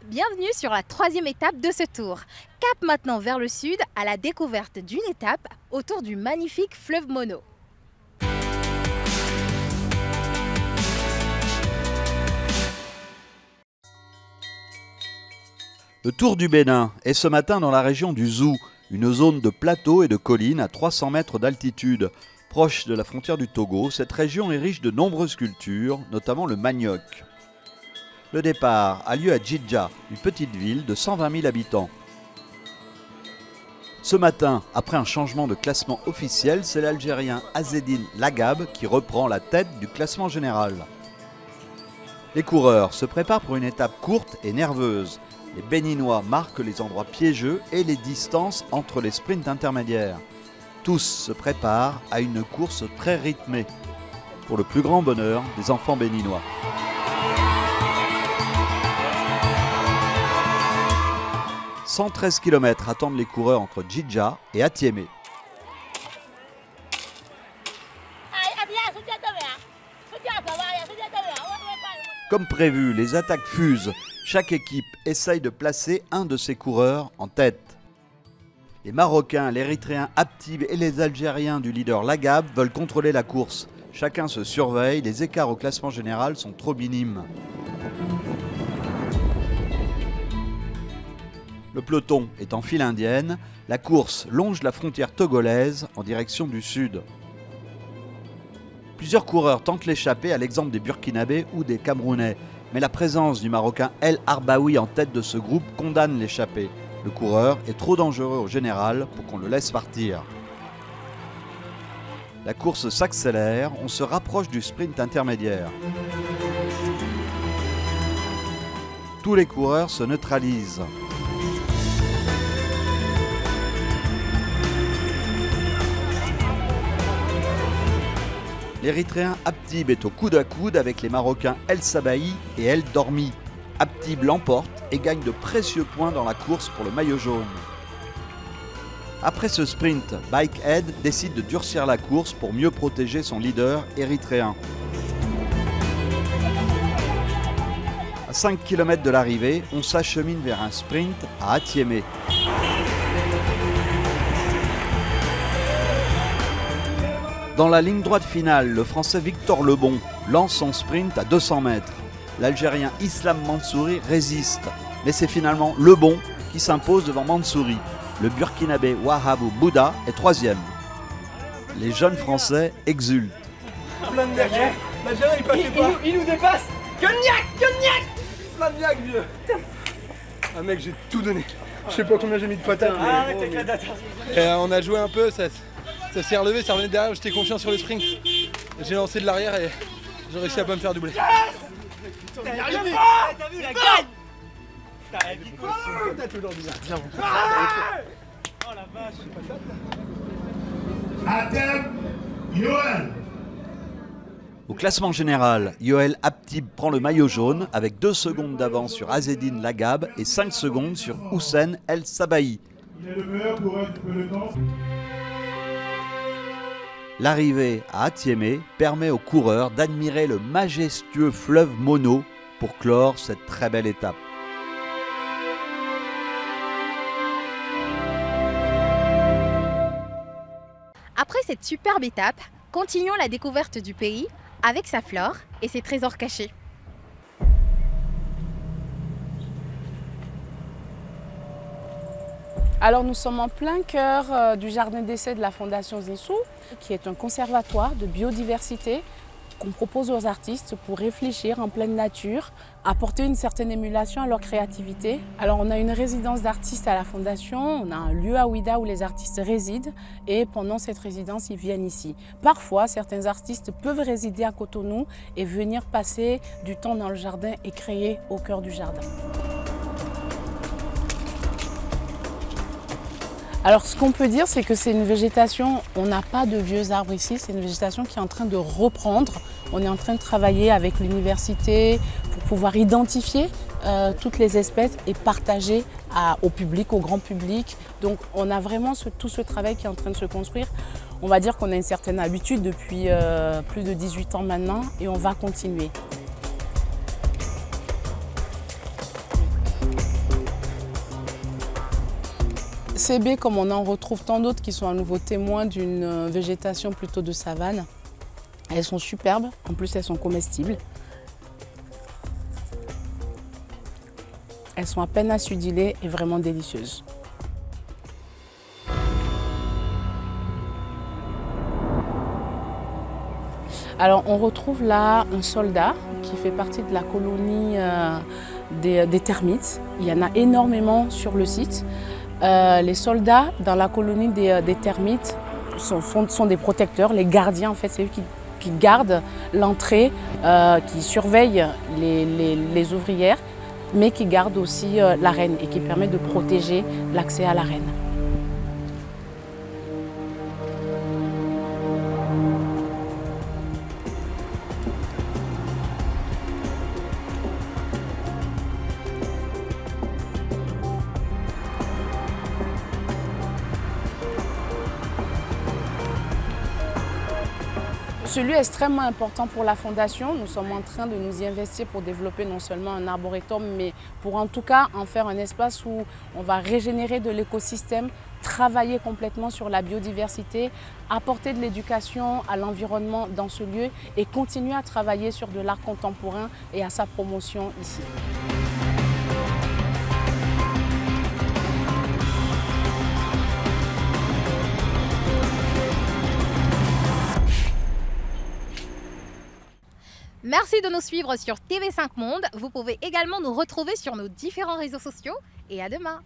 Bienvenue sur la troisième étape de ce tour. Cap maintenant vers le sud à la découverte d'une étape autour du magnifique fleuve Mono. Le Tour du Bénin est ce matin dans la région du Zou, une zone de plateaux et de collines à 300 mètres d'altitude. Proche de la frontière du Togo, cette région est riche de nombreuses cultures, notamment le manioc. Le départ a lieu à Djidja, une petite ville de 120 000 habitants. Ce matin, après un changement de classement officiel, c'est l'Algérien Azzedine Lagab qui reprend la tête du classement général. Les coureurs se préparent pour une étape courte et nerveuse. Les Béninois marquent les endroits piégeux et les distances entre les sprints intermédiaires. Tous se préparent à une course très rythmée, pour le plus grand bonheur des enfants béninois. « 113 km attendent les coureurs entre Djidja et Atiémé. Comme prévu, les attaques fusent. Chaque équipe essaye de placer un de ses coureurs en tête. Les Marocains, l'Érythréen Abtib et les Algériens du leader Lagab veulent contrôler la course. Chacun se surveille, les écarts au classement général sont trop minimes. Le peloton est en file indienne, la course longe la frontière togolaise en direction du sud. Plusieurs coureurs tentent l'échappée à l'exemple des Burkinabés ou des Camerounais, mais la présence du Marocain El Arbaoui en tête de ce groupe condamne l'échappée. Le coureur est trop dangereux au général pour qu'on le laisse partir. La course s'accélère, on se rapproche du sprint intermédiaire. Tous les coureurs se neutralisent. L'Érythréen Abtib est au coude à coude avec les Marocains El Sabahi et El Dormi. Abtib l'emporte et gagne de précieux points dans la course pour le maillot jaune. Après ce sprint, Bikehead décide de durcir la course pour mieux protéger son leader érythréen. À 5 km de l'arrivée, on s'achemine vers un sprint à Atiémé. Dans la ligne droite finale, le Français Victor Lebon lance son sprint à 200 mètres. L'Algérien Islam Mansouri résiste, mais c'est finalement Lebon qui s'impose devant Mansouri. Le Burkinabé Wahabou Bouda est troisième. Les jeunes Français exultent. Plein de merguez, l'Algérien il passe pas. Il nous dépasse. Guignac. Plein de merguez, vieux. Ah mec, j'ai tout donné. Je sais pas combien j'ai mis de patates. On a joué un peu, ça s'est relevé, ça revenait derrière, j'étais confiant sur le sprint. J'ai lancé de l'arrière et j'ai réussi à pas me faire doubler. T'as vu la gagne. T'as dit quoi? Oh la vache. Au classement général, Yoel Abtib prend le maillot jaune avec 2 secondes d'avance sur Azzedine Lagab et 5 secondes sur Houssen El Sabahi. Il est le meilleur coureur du peloton. L'arrivée à Atiémé permet aux coureurs d'admirer le majestueux fleuve Mono pour clore cette très belle étape. Après cette superbe étape, continuons la découverte du pays avec sa flore et ses trésors cachés. Alors nous sommes en plein cœur du jardin d'essai de la Fondation Zinsou, qui est un conservatoire de biodiversité qu'on propose aux artistes pour réfléchir en pleine nature, apporter une certaine émulation à leur créativité. Alors on a une résidence d'artistes à la Fondation, on a un lieu à Ouida où les artistes résident et pendant cette résidence ils viennent ici. Parfois certains artistes peuvent résider à Cotonou et venir passer du temps dans le jardin et créer au cœur du jardin. Alors ce qu'on peut dire, c'est que c'est une végétation, on n'a pas de vieux arbres ici, c'est une végétation qui est en train de reprendre. On est en train de travailler avec l'université pour pouvoir identifier toutes les espèces et partager au public, au grand public. Donc on a vraiment tout ce travail qui est en train de se construire. On va dire qu'on a une certaine habitude depuis plus de 18 ans maintenant et on va continuer. Ces baies, comme on en retrouve tant d'autres qui sont à nouveau témoins d'une végétation plutôt de savane, elles sont superbes, en plus elles sont comestibles. Elles sont à peine acidulées et vraiment délicieuses. Alors on retrouve là un soldat qui fait partie de la colonie des termites. Il y en a énormément sur le site. Les soldats dans la colonie des termites sont des protecteurs, les gardiens en fait, c'est eux qui gardent l'entrée, qui surveillent les ouvrières, mais qui gardent aussi l'arène et qui permettent de protéger l'accès à l'arène. Ce lieu est extrêmement important pour la Fondation. Nous sommes en train de nous y investir pour développer non seulement un arboretum, mais pour en tout cas en faire un espace où on va régénérer de l'écosystème, travailler complètement sur la biodiversité, apporter de l'éducation à l'environnement dans ce lieu et continuer à travailler sur de l'art contemporain et à sa promotion ici. Merci de nous suivre sur TV5 Monde. Vous pouvez également nous retrouver sur nos différents réseaux sociaux et à demain.